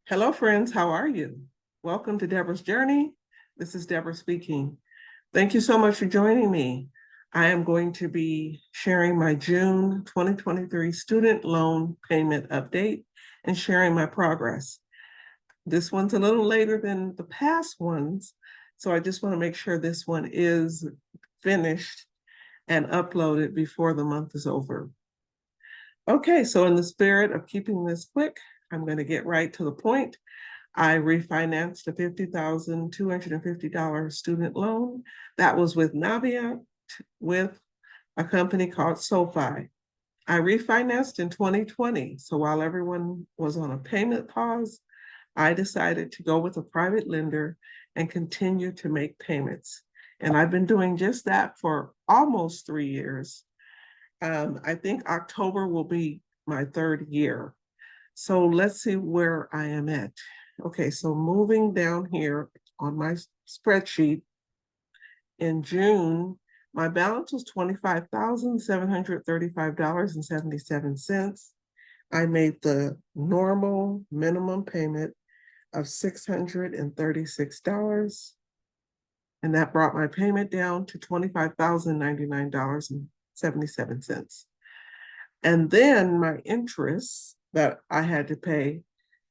Hello, friends. How are you? Welcome to Deborah's Journey. This is Deborah speaking. Thank you so much for joining me. I am going to be sharing my June 2023 student loan payment update and sharing my progress. This one's a little later than the past ones, so I just want to make sure this one is finished and uploaded before the month is over. Okay, so in the spirit of keeping this quick, I'm going to get right to the point. I refinanced a $50,250 student loan that was with Navia with a company called Sofi. I refinanced in 2020. So while everyone was on a payment pause, I decided to go with a private lender and continue to make payments. And I've been doing just that for almost 3 years. I think October will be my third year. So let's see where I am at. Okay, so moving down here on my spreadsheet, in June, my balance was $25,735.77. I made the normal minimum payment of $636, and that brought my payment down to $25,099.77. And then my interest that I had to pay,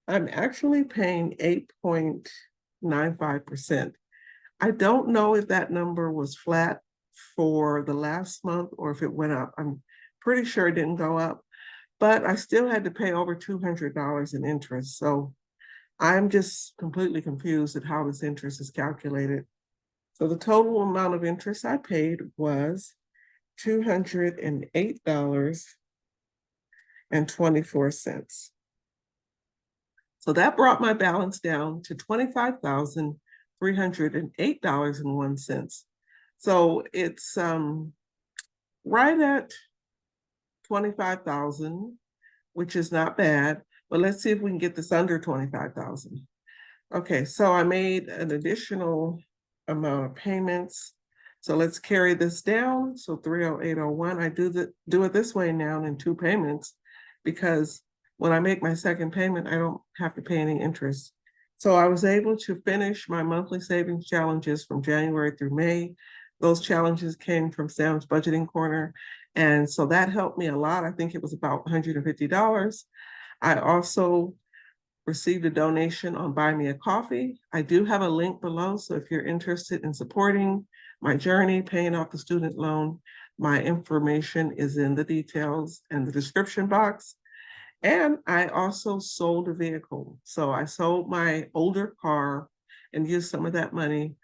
I'm actually paying 8.95%. I don't know if that number was flat for the last month or if it went up. I'm pretty sure it didn't go up, but I still had to pay over $200 in interest. So I'm just completely confused at how this interest is calculated. So the total amount of interest I paid was $208.24. So that brought my balance down to $25,308.01. So it's right at 25,000, which is not bad, but let's see if we can get this under 25,000. Okay, so I made an additional amount of payments. So let's carry this down. So 308.01, I do it this way now in 2 payments, because when I make my second payment, I don't have to pay any interest. So I was able to finish my monthly savings challenges from January through May. Those challenges came from Sam's Budgeting Corner. And so that helped me a lot. I think it was about $150. I also received a donation on Buy Me a Coffee. I do have a link below. So if you're interested in supporting my journey, paying off the student loan, my information is in the details and the description box. And I also sold a vehicle. So I sold my older car and used some of that money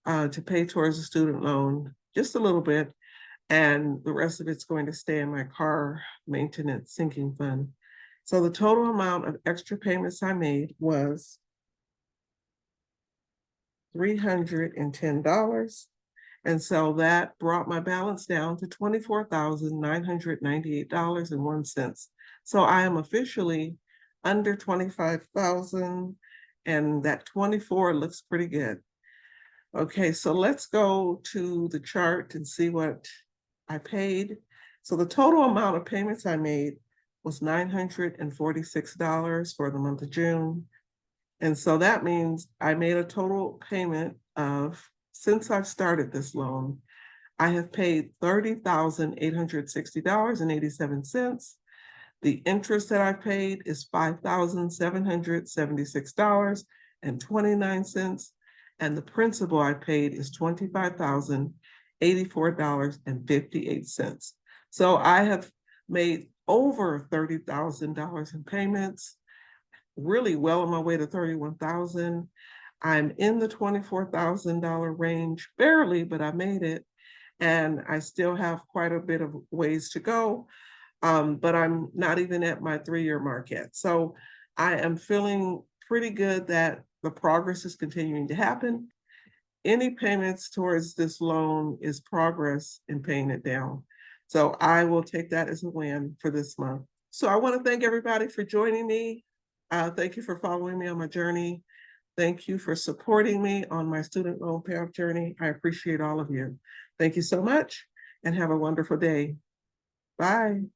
to pay towards the student loan, just a little bit. And the rest of it's going to stay in my car maintenance sinking fund. So the total amount of extra payments I made was $310. And so that brought my balance down to $24,998.01. So I am officially under 25,000, and that 24 looks pretty good. Okay, so let's go to the chart and see what I paid. So the total amount of payments I made was $946 for the month of June. And so that means I made a total payment of, since I've started this loan, I have paid $30,860.87. The interest that I paid is $5,776.29. And the principal I paid is $25,084.58. So I have made over $30,000 in payments, really well on my way to 31,000. I'm in the $24,000 range, barely, but I made it. And I still have quite a bit of ways to go, but I'm not even at my 3-year mark yet. So I am feeling pretty good that the progress is continuing to happen. Any payments towards this loan is progress in paying it down. So I will take that as a win for this month. So I want to thank everybody for joining me. Thank you for following me on my journey. Thank you for supporting me on my student loan payoff journey. I appreciate all of you. Thank you so much and have a wonderful day. Bye.